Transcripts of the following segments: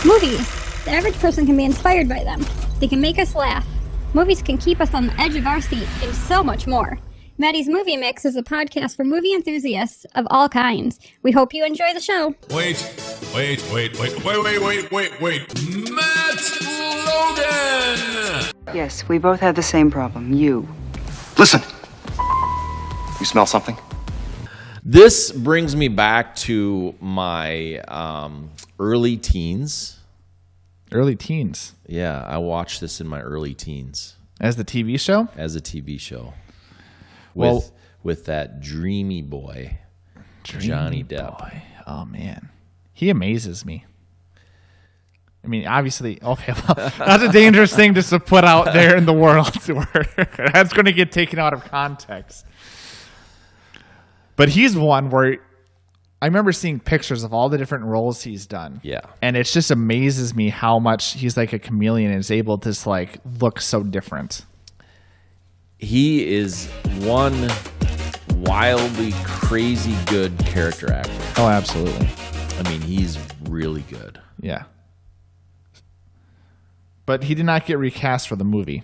Movies. The average person can be inspired by them. They can make us laugh. Movies can keep us on the edge of our seat, and so much more. Maddie's Movie Mix is a podcast for movie enthusiasts of all kinds. We hope you enjoy the show. Wait. Matt Logan! Yes, we both had the same problem. You. Listen. You smell something? This brings me back to my early teens. Early teens? Yeah, I watched this in my early teens. As the TV show? As a TV show. With that dreamy boy, Johnny Depp. Boy. Oh, man. He amazes me. I mean, obviously, okay, well, that's a dangerous thing just to put out there in the world. That's going to get taken out of context. But he's one where I remember seeing pictures of all the different roles he's done. Yeah. And it just amazes me how much he's like a chameleon and is able to like look so different. He is one wildly crazy good character actor. Oh, absolutely. I mean, he's really good. Yeah. But he did not get recast for the movie.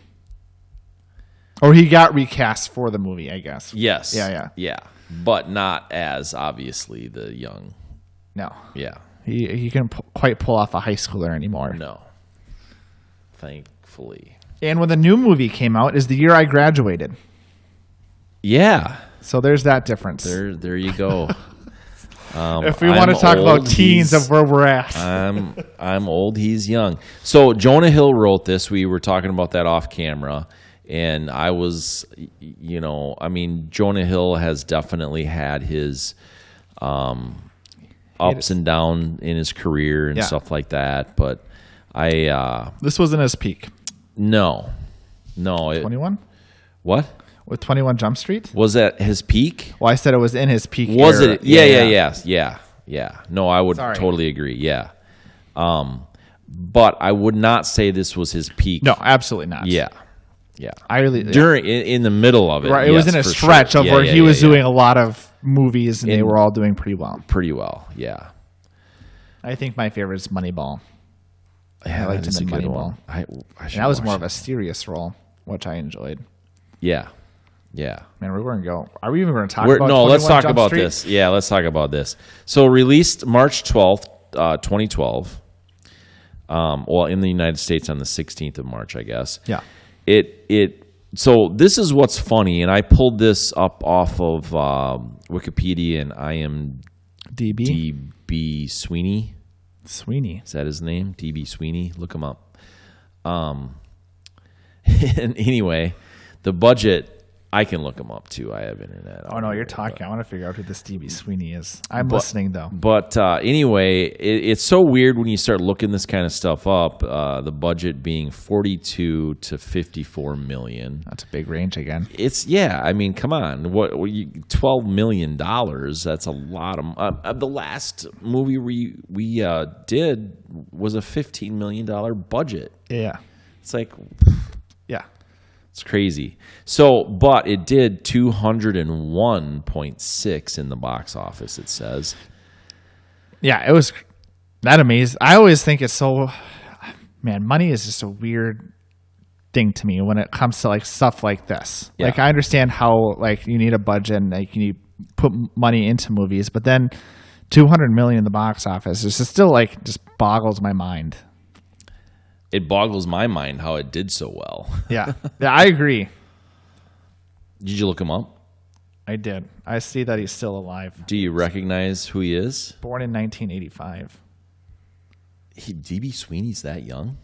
Or he got recast for the movie, I guess. Yes. Yeah. But not as, obviously, the young. No. Yeah. He couldn't quite pull off a high schooler anymore. No. Thankfully. And when the new movie came out is the year I graduated. Yeah. So there's that difference. There you go. If we want to talk about teens of where we're at. I'm old, he's young. So Jonah Hill wrote this. We were talking about that off camera. And I was, Jonah Hill has definitely had his ups and downs in his career and stuff like that. But this wasn't his peak. No. 21? What? With 21 Jump Street? Was that his peak? Well, I said it was in his peak Was era. it? Yeah. No, I would totally agree. Yeah. But I would not say this was his peak. No, absolutely not. Yeah. I really in the middle of it. Right, it was in a stretch of where he was doing a lot of movies and they were all doing pretty well. Pretty well, yeah. I think my favorite is Moneyball. Yeah, I liked him in Moneyball. And that was more of a serious role, which I enjoyed. Yeah. Man, we're going to go. Are we even going to talk about? No, let's talk Jump about Street? this. Yeah, let's talk about this. So released March 12th, 2012. Well, in the United States on the 16th of March, I guess. Yeah. So this is what's funny, and I pulled this up off of Wikipedia and DB Sweeney. Is that his name? DB Sweeney. Look him up. And anyway, the budget, I can look him up too. I have internet. Oh, no, you're talking. I want to figure out who this DB Sweeney is. I'm listening, though. But anyway, it's so weird when you start looking this kind of stuff up, the budget being 42 to 54 million. That's a big range again. I mean, come on. $12 million, that's a lot of the last movie we did was a $15 million budget. Yeah. It's like... Yeah. It's crazy. So, but it did 201.6 in the box office, it says. Yeah, it was that amazing. I always think it's so, man, money is just a weird thing to me when it comes to like stuff like this. Yeah. Like I understand how like you need a budget and like you need put money into movies, but then 200 million in the box office is just still like just boggles my mind. It boggles my mind how it did so well. Yeah, I agree. Did you look him up? I did. I see that he's still alive. Do you recognize who he is? Born in 1985. DB Sweeney's that young?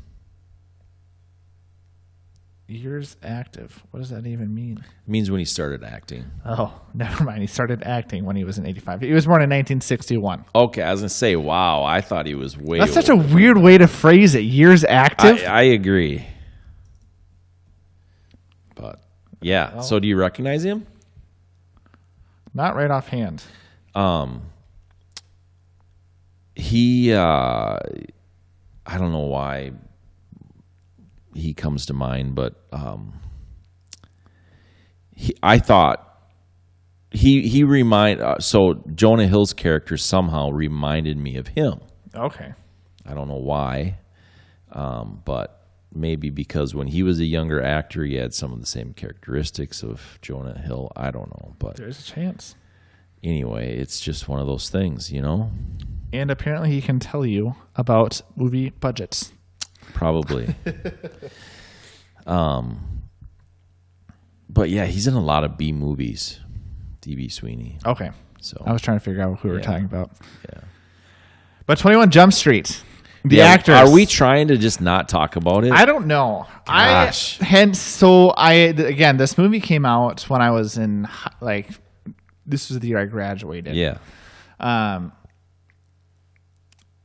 Years active. What does that even mean? It means when he started acting. Oh, never mind. He started acting when he was in 85. He was born in 1961. Okay, I was going to say, wow, I thought he was way That's such a weird way to phrase it. Years active? I agree. But, yeah. So do you recognize him? Not right offhand. He, I don't know why he comes to mind, but I thought so Jonah Hill's character somehow reminded me of him. Okay. I don't know why, but maybe because when he was a younger actor, he had some of the same characteristics of Jonah Hill. I don't know, but There's a chance. anyway, it's just one of those things, you know? And apparently he can tell you about movie budgets. Probably. But yeah, he's in a lot of B movies. D.B. Sweeney. Okay. So I was trying to figure out who we were talking about. yeah. But 21 Jump Street, the Yeah, actors. Are we trying to just not talk about it? I don't know. Gosh. Again, this movie came out when I was in, this was the year I graduated. Yeah. And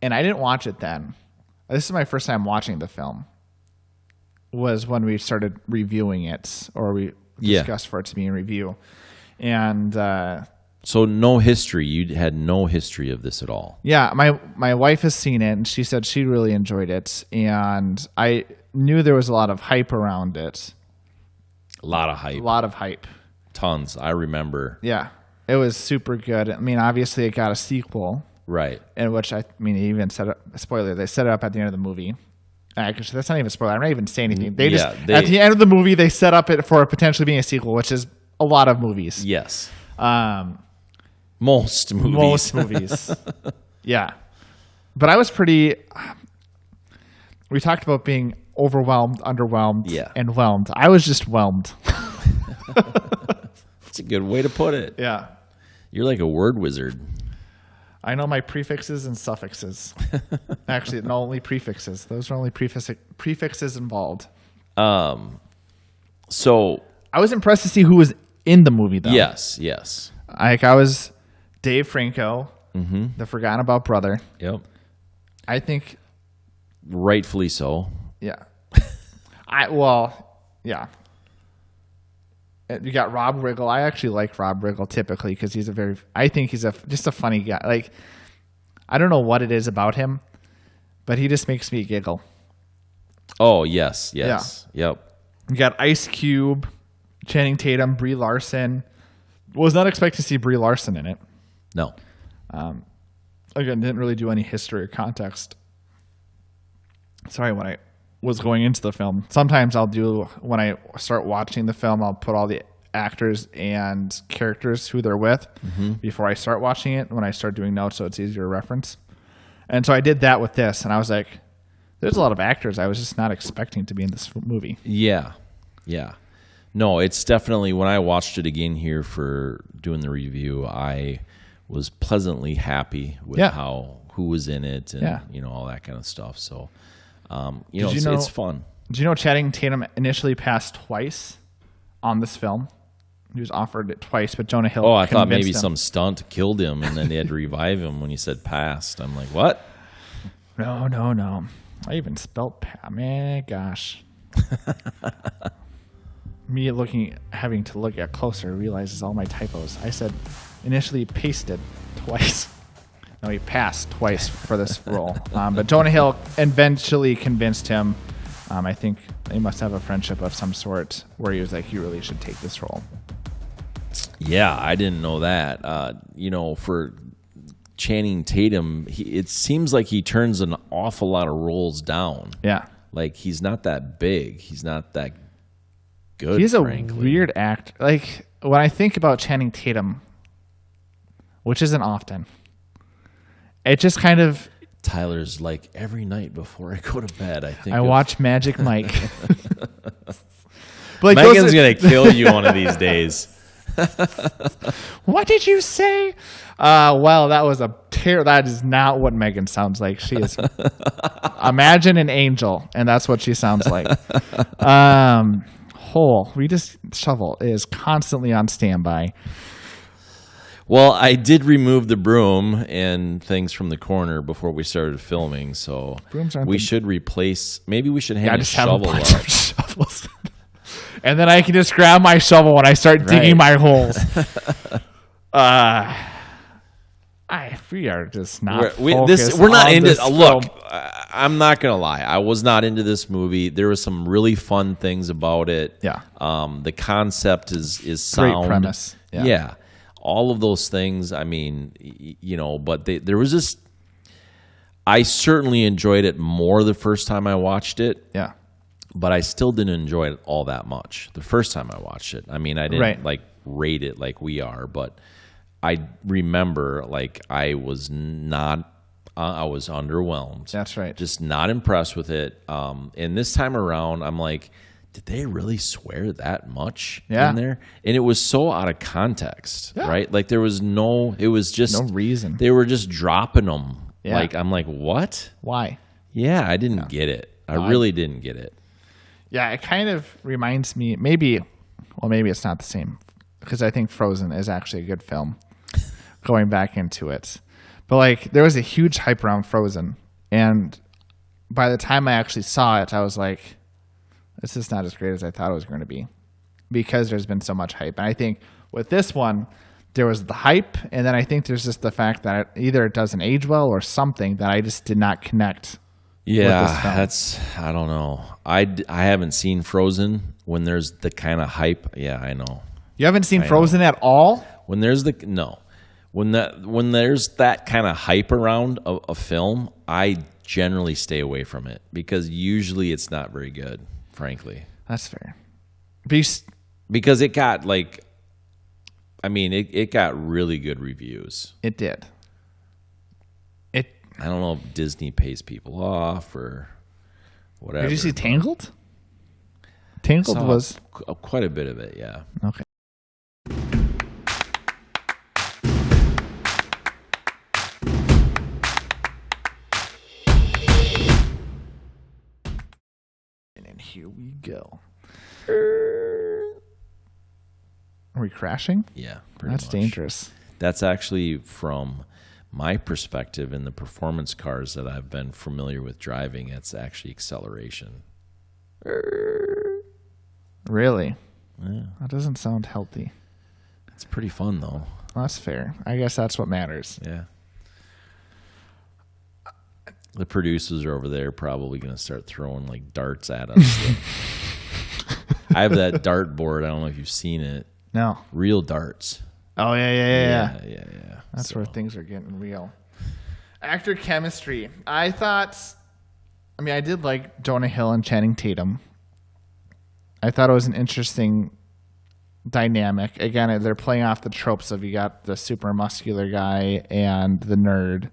I didn't watch it then. This is my first time watching the film. Was when we started reviewing it, or we discussed for it to be in review. And So no history. You had no history of this at all. yeah, my wife has seen it, and she said she really enjoyed it. And I knew there was a lot of hype around it. A lot of hype. A lot of hype. Tons. I remember. Yeah, it was super good. I mean, obviously, it got a sequel. Right. In which they even set up spoiler. They set it up at the end of the movie. Actually, that's not even a spoiler. I'm not even saying anything. They at the end of the movie they set up it for potentially being a sequel, which is a lot of movies. Yes. Most movies. Yeah, but I was pretty. We talked about being overwhelmed, underwhelmed, and whelmed. I was just whelmed. That's a good way to put it. Yeah, you're like a word wizard. I know my prefixes and suffixes. Actually, no, only prefixes. Those are only prefixes involved. So I was impressed to see who was in the movie, though. Yes. I was Dave Franco, the forgotten about brother. Yep. I think rightfully so. Yeah. Yeah. You got Rob Riggle. I actually like Rob Riggle typically because I think he's just a funny guy. Like, I don't know what it is about him, but he just makes me giggle. Oh, yes. Yeah. Yep. You got Ice Cube, Channing Tatum, Brie Larson. Was not expecting to see Brie Larson in it. No. Again, didn't really do any history or context. Sorry, when I was going into the film. Sometimes when I start watching the film, I'll put all the actors and characters who they're with before I start watching it, when I start doing notes so it's easier to reference. And so I did that with this, and I was like, there's a lot of actors I was just not expecting to be in this movie. Yeah. No, it's definitely, when I watched it again here for doing the review, I was pleasantly happy with who was in it and all that kind of stuff. So, it's fun. Did you know Channing Tatum initially passed twice on this film? He was offered it twice, but Jonah Hill I thought maybe him. some stunt killed him, and then they had to revive him when you said passed. I'm like, what? No. I even spelled man, gosh. Me having to look at closer realizes all my typos. I said initially pasted twice. No, he passed twice for this role. But Jonah Hill eventually convinced him. I think they must have a friendship of some sort where he was like, you really should take this role. Yeah, I didn't know that. For Channing Tatum, it seems like he turns an awful lot of roles down. Yeah. Like, he's not that big. He's not that good, He's frankly. a weird actor. Like, when I think about Channing Tatum, which isn't often, it just kind of... Tyler's like, every night before I go to bed, I watch Magic Mike. Megan's going to kill you one of these days. What did you say? Well, that was that is not what Megan sounds like. She is imagine an angel, and that's what she sounds like. Shovel is constantly on standby. Well, I did remove the broom and things from the corner before we started filming, so we should replace. Maybe we should hang a shovel up. Shovels. And then I can just grab my shovel when I start digging my holes. We are just not. We're not into. Look, I'm not gonna lie. I was not into this movie. There was some really fun things about it. Yeah. The concept is sound. Great premise. Yeah. All of those things. I mean, but there was just. I certainly enjoyed it more the first time I watched it. Yeah. But I still didn't enjoy it all that much the first time I watched it. I mean, I didn't like rate it like we are, but I remember like I was underwhelmed. That's right. Just not impressed with it. And this time around, I'm like, did they really swear that much in there? And it was so out of context, right? Like there was it was just no reason. They were just dropping them. Yeah. Like, I'm like, what? Why? Yeah, I didn't get it. I really didn't get it. Yeah, it kind of reminds me, maybe it's not the same, because I think Frozen is actually a good film, going back into it. But, like, there was a huge hype around Frozen, and by the time I actually saw it, I was like, this is not as great as I thought it was going to be, because there's been so much hype. And I think with this one, there was the hype, and then I think there's just the fact that either it doesn't age well or something that I just did not connect. Yeah, I don't know. I haven't seen Frozen when there's the kind of hype. Yeah, I know. You haven't seen Frozen at all? When there's when there's that kind of hype around a film, I generally stay away from it because usually it's not very good, frankly. That's fair. Because it got like, I mean, it got really good reviews. It did. I don't know if Disney pays people off or whatever. Did you see Tangled? Tangled was quite a bit of it, yeah. Okay. And here we go. Are we crashing? Yeah, that's much. Dangerous. That's actually from my perspective in the performance cars that I've been familiar with driving. It's actually acceleration. Really? Yeah. That doesn't sound healthy. It's pretty fun, though. Well, that's fair. I guess that's what matters. Yeah. The producers are over there probably going to start throwing like darts at us. I have that dart board. I don't know if you've seen it. No. Real darts. Oh, yeah. That's where things are getting real. Actor chemistry. I did like Jonah Hill and Channing Tatum. I thought it was an interesting dynamic. Again, they're playing off the tropes of you got the super muscular guy and the nerd.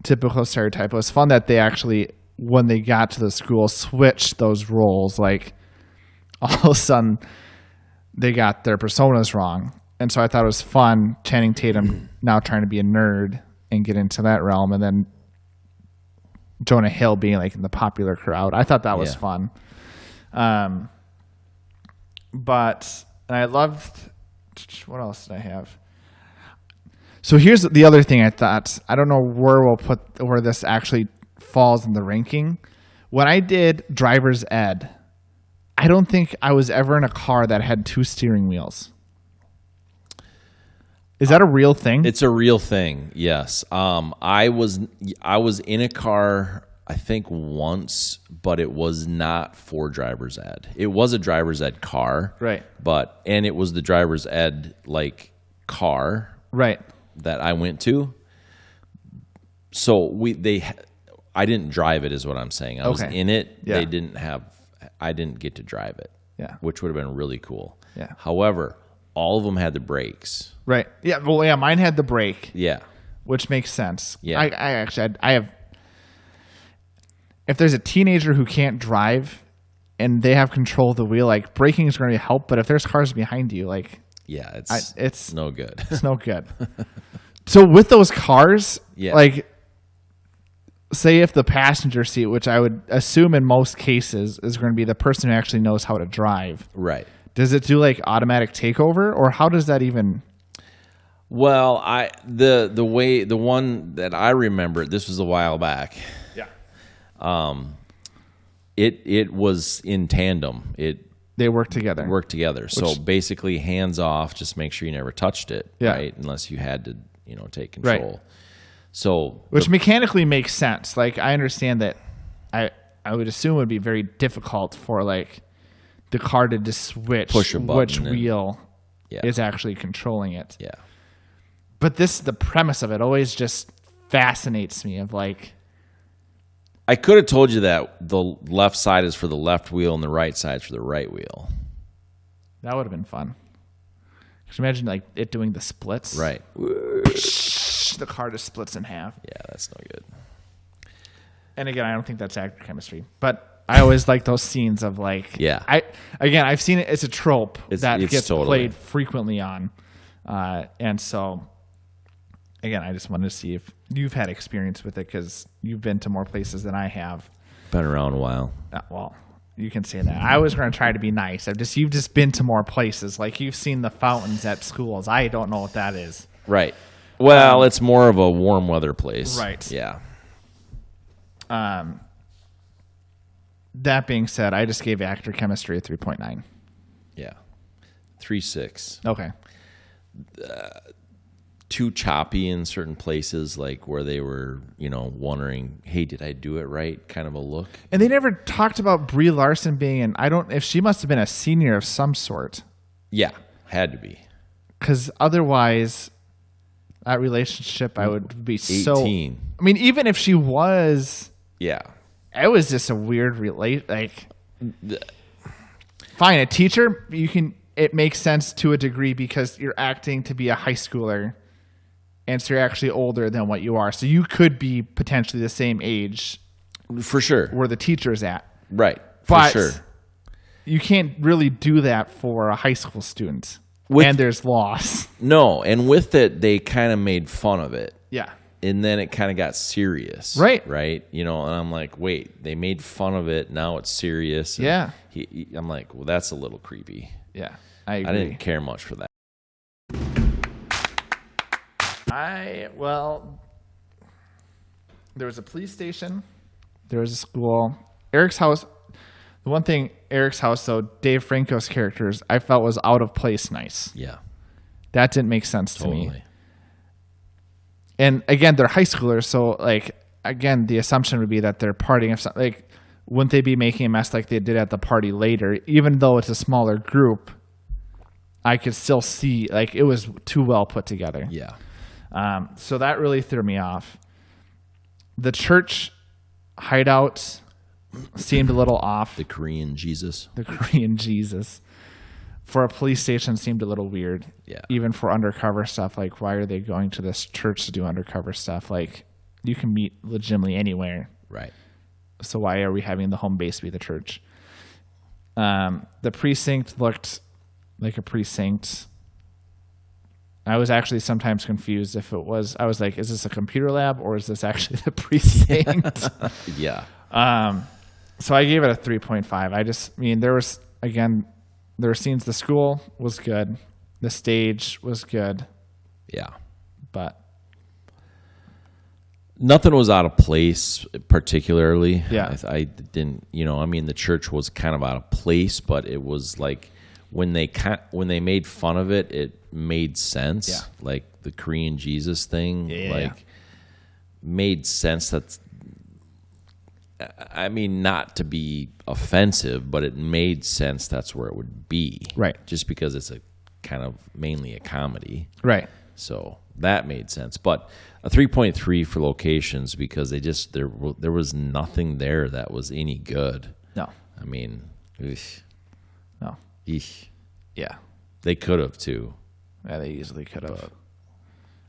Typical stereotype. It was fun that they actually, when they got to the school, switched those roles. Like, all of a sudden, they got their personas wrong. And so I thought it was fun, Channing Tatum now trying to be a nerd and get into that realm, and then Jonah Hill being like in the popular crowd. I thought that was fun. But I loved, what else did I have? So here's the other thing I thought. I don't know where this actually falls in the ranking. When I did driver's ed, I don't think I was ever in a car that had 2 steering wheels. Is that a real thing? It's a real thing. Yes. I was in a car, I think once, but it was not for driver's ed. It was a driver's ed car, right? And it was the driver's ed like car, right, that I went to. So I didn't drive it, is what I'm saying. I was in it. Yeah. I didn't get to drive it. Yeah, which would have been really cool. Yeah. However, all of them had the brakes. Right. Yeah. Well, yeah. Mine had the brake. Yeah. Which makes sense. Yeah. I have. If there's a teenager who can't drive, and they have control of the wheel, like braking is going to help. But if there's cars behind you, like it's no good. It's no good. So with those cars, like, say if the passenger seat, which I would assume in most cases is going to be the person who actually knows how to drive, right? Does it do like automatic takeover, or how does that even? Well, the one that I remember, this was a while back. Yeah. It was in tandem. They work together. So basically, hands off. Just make sure you never touched it, right? Unless you had to, take control. Right. So, which mechanically makes sense. Like, I understand that. I would assume it would be very difficult for like the car to just switch push a button which wheel is actually controlling it. Yeah. But the premise of it always just fascinates me of like. I could have told you that the left side is for the left wheel and the right side is for the right wheel. That would have been fun. Could you imagine like it doing the splits? Right. The car just splits in half. Yeah, that's no good. And again, I don't think that's actor chemistry, but I always like those scenes of like. Yeah. I've seen it as a trope that it's gets totally played frequently on, and so. Again, I just wanted to see if you've had experience with it because you've been to more places than I have. Been around a while. Well, you can say that. I was going to try to be nice. You've just been to more places. Like you've seen the fountains at schools. I don't know what that is. Right. Well, it's more of a warm weather place. Right. Yeah. That being said, I just gave actor chemistry a 3.9. Yeah. 3.6. Okay. Too choppy in certain places, like where they were, wondering, hey, did I do it right? Kind of a look. And they never talked about Brie Larson being if she must have been a senior of some sort. Yeah, had to be. Because otherwise, that relationship, I would be 18. so. I mean, even if she was. Yeah. It was just a weird fine, a teacher, it makes sense to a degree because you're acting to be a high schooler. And so you're actually older than what you are. So you could be potentially the same age. For sure. Where the teacher's at. Right. But for sure. You can't really do that for a high school student. And there's loss. No. And with it, they kind of made fun of it. Yeah. And then it kind of got serious. Right. Right. And I'm like, wait, they made fun of it. Now it's serious. And yeah. I'm like, well, that's a little creepy. Yeah. I agree. I didn't care much for that. There was a police station. There was a school. Eric's house. The one thing, Eric's house, though, Dave Franco's characters, I felt was out of place nice. Yeah. That didn't make sense to me. And again, they're high schoolers, so again, the assumption would be that they're partying. Wouldn't they be making a mess like they did at the party later? Even though it's a smaller group, I could still see it was too well put together. Yeah. So that really threw me off. The church hideout seemed a little off. The Korean Jesus. For a police station seemed a little weird. Yeah. Even for undercover stuff, why are they going to this church to do undercover stuff? You can meet legitimately anywhere. Right. So why are we having the home base be the church? The precinct looked like a precinct. I was actually sometimes confused if it was. I was like, is this a computer lab or is this actually the precinct? Yeah. So I gave it a 3.5. There were scenes. The school was good. The stage was good. Yeah. But nothing was out of place particularly. Yeah. I didn't, the church was kind of out of place, but it was like when they made fun of it, it made sense. Yeah. Like the Korean Jesus thing, Yeah. made sense. Not to be offensive, but it made sense that's where it would be. Right. Just because it's a kind of mainly a comedy. Right. So that made sense. But a 3.3 for locations because there was nothing there that was any good. No. Eesh. No. Eesh. Yeah. They could have too. Yeah, they easily could have.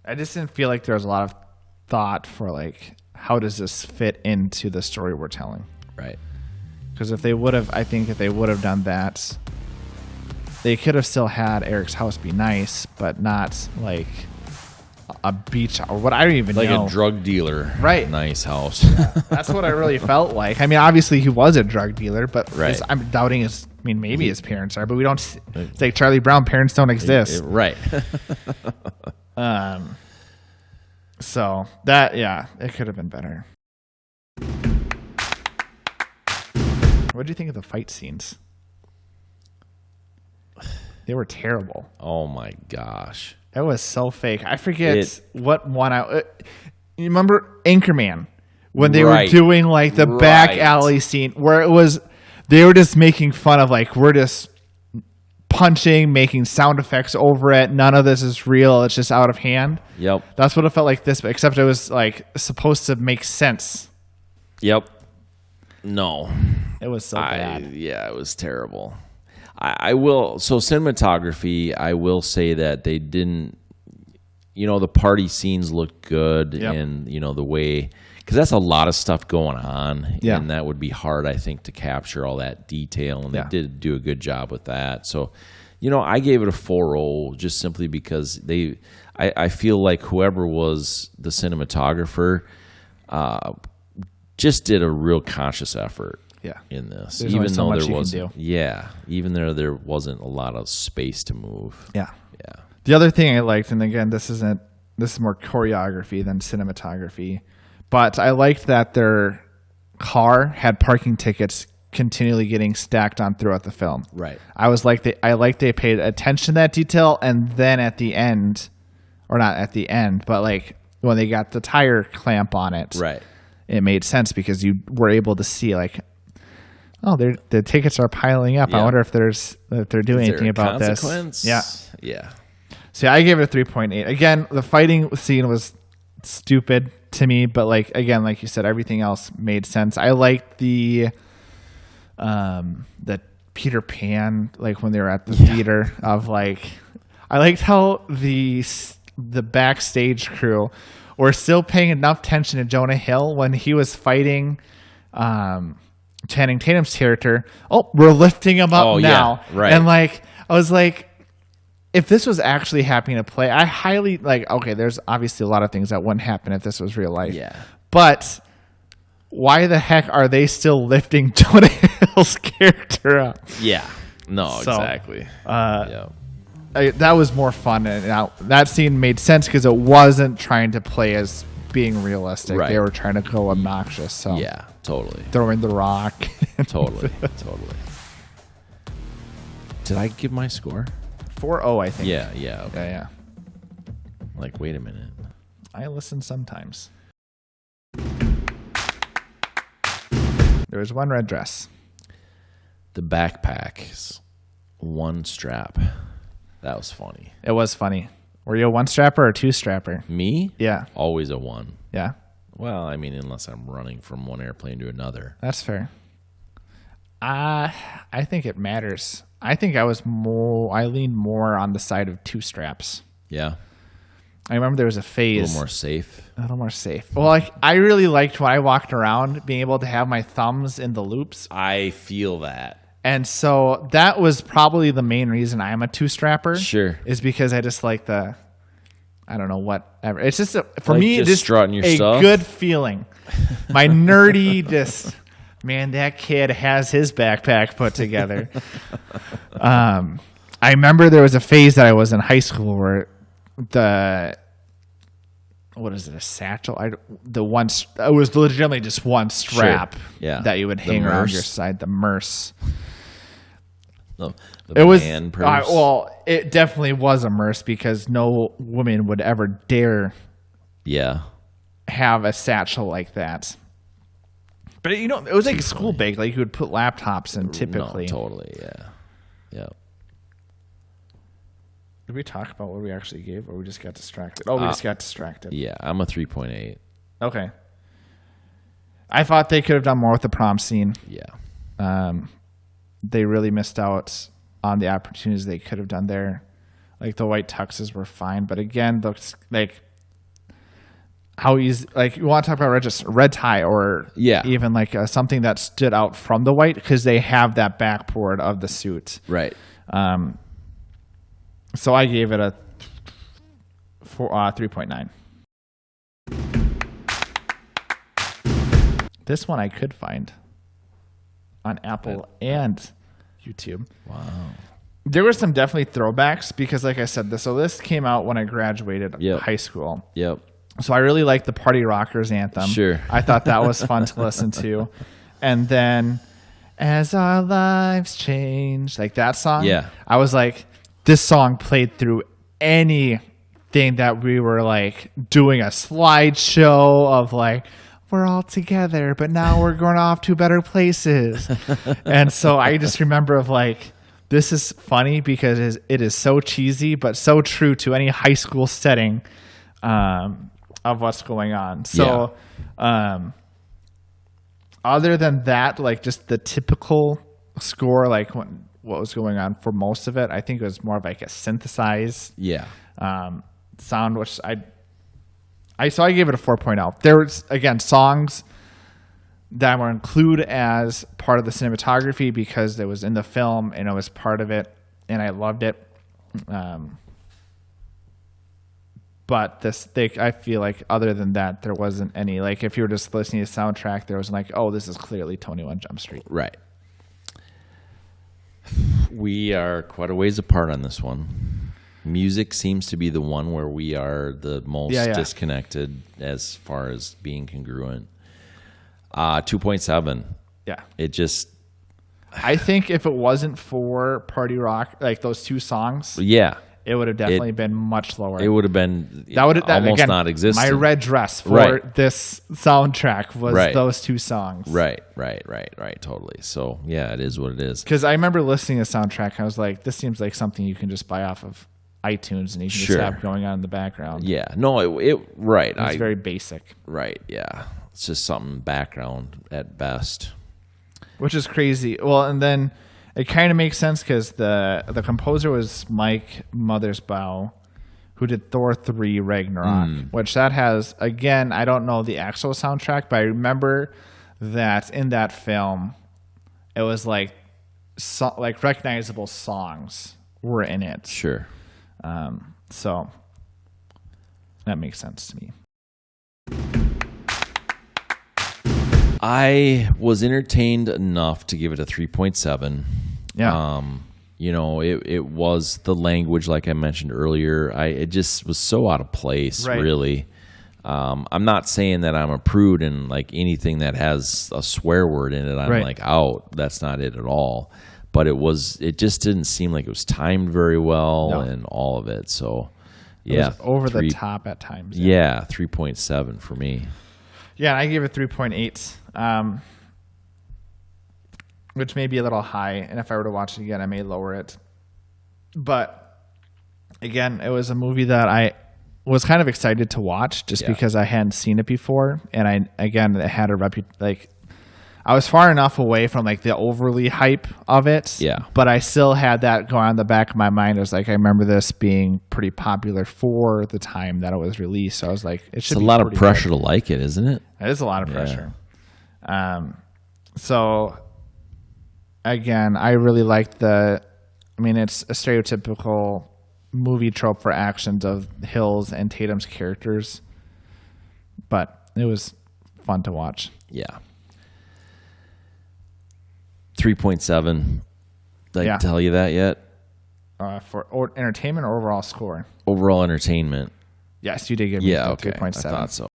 I just didn't feel like there was a lot of thought for how does this fit into the story we're telling? Right. Because if they would have done that, they could have still had Eric's house be nice, but not a beach or what I don't even know. A drug dealer. Right. Nice house. That's what I really felt like. Obviously he was a drug dealer, but right. I'm doubting maybe his parents are, but we don't. It's like Charlie Brown, parents don't exist. Right. So that, it could have been better. What do you think of the fight scenes? They were terrible. Oh my gosh. It was so fake. I forget what one you remember Anchorman when they were doing the back alley scene where they were just making fun of we're just punching, making sound effects over it. None of this is real. It's just out of hand. Yep. That's what it felt like this, except it was like supposed to make sense. Yep. No. It was so bad. Yeah, it was terrible. I will. So cinematography, I will say that they didn't. The party scenes looked good, and the way, because that's a lot of stuff going on, and that would be hard, I think, to capture all that detail, and they did do a good job with that. So, I gave it a 4.0 just simply because I feel like whoever was the cinematographer just did a real conscious effort. In this, There's even only so though much there you wasn't, can do. even there wasn't a lot of space to move. Yeah. The other thing I liked, and again, this is more choreography than cinematography, but I liked that their car had parking tickets continually getting stacked on throughout the film. Right. I liked they paid attention to that detail, and then at the end, or not at the end, but like when they got the tire clamp on it, Right. It made sense because you were able to see like, oh, the tickets are piling up. I wonder if they're doing anything about consequence? this. Yeah. So I gave it a 3.8. Again, the fighting scene was stupid to me, but like you said, everything else made sense. I liked the Peter Pan, like when they were at the theater of like, I liked how the backstage crew were still paying enough attention to Jonah Hill when he was fighting Channing Tatum's character. Oh, we're lifting him up now. Yeah, right. And like, I was like, if this was actually happening to play, I highly okay, there's obviously a lot of things that wouldn't happen if this was real life. Yeah. But why the heck are they still lifting Jonah Hill's character up? Yeah. No, exactly. That was more fun. And now that scene made sense because it wasn't trying to play as being realistic. Right. They were trying to go obnoxious. So Yeah, totally. throwing the rock. Totally. Did I give my score? 4.0, I think. Yeah, okay. Yeah. Like, wait a minute. I listen sometimes. There was one red dress. The backpacks, one strap. That was funny. It was funny. Were you a one strapper or a two strapper? Me? Yeah. Always a one. Yeah. Well, I mean, unless I'm running from one airplane to another. That's fair. I think it matters. I think I leaned more on the side of two straps. Yeah. I remember there was a phase. A little more safe. A little more safe. Well, I really liked when I walked around being able to have my thumbs in the loops. I feel that. And so that was probably the main reason I am a two-strapper. Sure. Is because I just like I don't know, whatever. It's just, for like me, just strutting your a stuff? good feeling. My nerdy man, that kid has his backpack put together. I remember there was a phase that I was in high school where what is it, a satchel? It was legitimately just one strap that you would hang around your side, the Merce. It was man purse. It definitely was a Merce because no woman would ever dare have a satchel like that. But it was like a school bag, like you would put laptops in typically. No, totally, yeah. Did we talk about what we actually gave, or we just got distracted? Oh, we just got distracted. Yeah, I'm a 3.8. Okay. I thought they could have done more with the prom scene. Yeah. They really missed out on the opportunities they could have done there. Like the white tuxes were fine, but again, like how easy, like you want to talk about just red tie or even like something that stood out from the white because they have that backboard of the suit. Right. So I gave it a 3.9. This one I could find on Apple and YouTube. Wow. There were some definitely throwbacks because, like I said, this came out when I graduated high school. Yep. So I really liked the Party Rockers anthem. Sure. I thought that was fun to listen to. And then, as our lives change, like that song. Yeah. I was like, this song played through anything that we were like doing a slideshow of like, we're all together, but now we're going off to better places. And so I just remember of like this is funny because it is so cheesy, but so true to any high school setting of what's going on. So, other than that, like just the typical score, like what was going on for most of it, I think it was more of like a synthesized sound, which I gave it a 4.0. There was, again, songs that were included as part of the cinematography because it was in the film and it was part of it, and I loved it. But I feel like other than that, there wasn't any, like if you were just listening to the soundtrack, there was like, oh, this is clearly 21 Jump Street. Right. We are quite a ways apart on this one. Music seems to be the one where we are the most disconnected as far as being congruent. 2.7. Yeah. It just... I think if it wasn't for Party Rock, like those two songs... Yeah. It would have definitely been much lower. It would have been almost again, non-existent. My red dress for this soundtrack was those two songs. Right. Totally. So, yeah, it is what it is. Because I remember listening to the soundtrack, I was like, this seems like something you can just buy off of iTunes and you can just have going on in the background. Yeah. No, it's very basic. Right, yeah. It's just something background at best. Which is crazy. Well, and then... It kind of makes sense because the composer was Mike Mothersbaugh, who did Thor 3 Ragnarok, which that has, again, I don't know the actual soundtrack, but I remember that in that film, it was like recognizable songs were in it. Sure. So that makes sense to me. I was entertained enough to give it a 3.7. Yeah. It was the language, like I mentioned earlier. It just was so out of place, really. I'm not saying that I'm a prude and like anything that has a swear word in it, I'm like out. That's not it at all. But it just didn't seem like it was timed very well and all of it. So, it was over the top at times. Yeah, 3.7 for me. Yeah, I gave it 3.8, which may be a little high. And if I were to watch it again, I may lower it. But again, it was a movie that I was kind of excited to watch just because I hadn't seen it before. And it had I was far enough away from like the overly hype of it. Yeah. But I still had that going on in the back of my mind. I was like, I remember this being pretty popular for the time that it was released. So I was like, it's a lot of pressure to like it, isn't it? It is a lot of pressure. So again, I really liked it's a stereotypical movie trope for actions of Hill's and Tatum's characters, but it was fun to watch. Yeah. 3.7. Did I tell you that yet? For entertainment or overall score? Overall entertainment. Yes, you did give me 3.7. I thought so.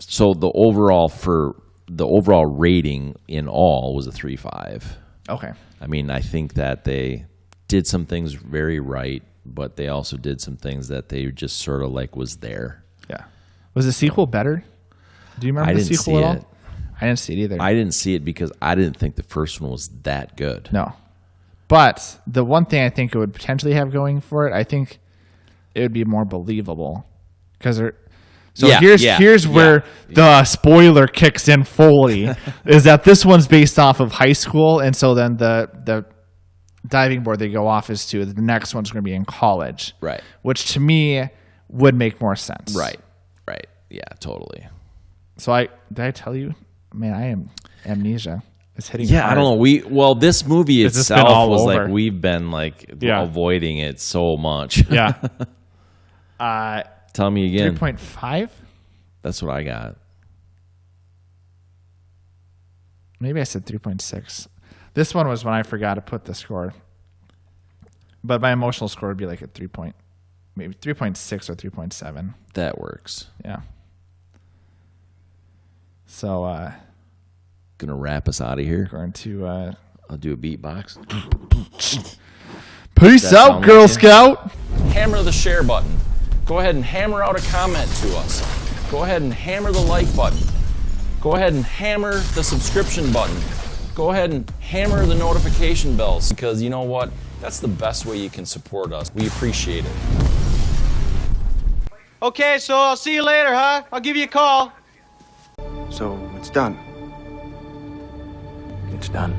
So the overall rating in all was a 3.5. Okay. I mean, I think that they did some things very right, but they also did some things that they just sort of like was there. Yeah. Was the sequel better? Do you remember the sequel at all? I didn't see it either. I didn't see it because I didn't think the first one was that good. No. But the one thing I think it would potentially have going for it, I think it would be more believable. Because here's where the spoiler kicks in fully, is that this one's based off of high school, and so then the diving board they go off is to the next one's going to be in college. Right. Which to me would make more sense. Right. Yeah, totally. So did I tell you? Man, I am amnesia. It's hitting. Yeah, hard. I don't know. This movie itself was over. like we've been avoiding it so much. Yeah. Tell me again. 3.5. That's what I got. Maybe I said 3.6. This one was when I forgot to put the score. But my emotional score would be like maybe 3.6 or 3.7. That works. Yeah. So gonna wrap us out of here. Going to I'll do a beatbox. Peace out, Girl Scout. Hammer the share button. Go ahead and hammer out a comment to us. Go ahead and hammer the like button. Go ahead and hammer the subscription button. go ahead and hammer the notification bells, because you know what? That's the best way you can support us. We appreciate it. Okay, so I'll see you later, huh? I'll give you a call. So it's done. It's done.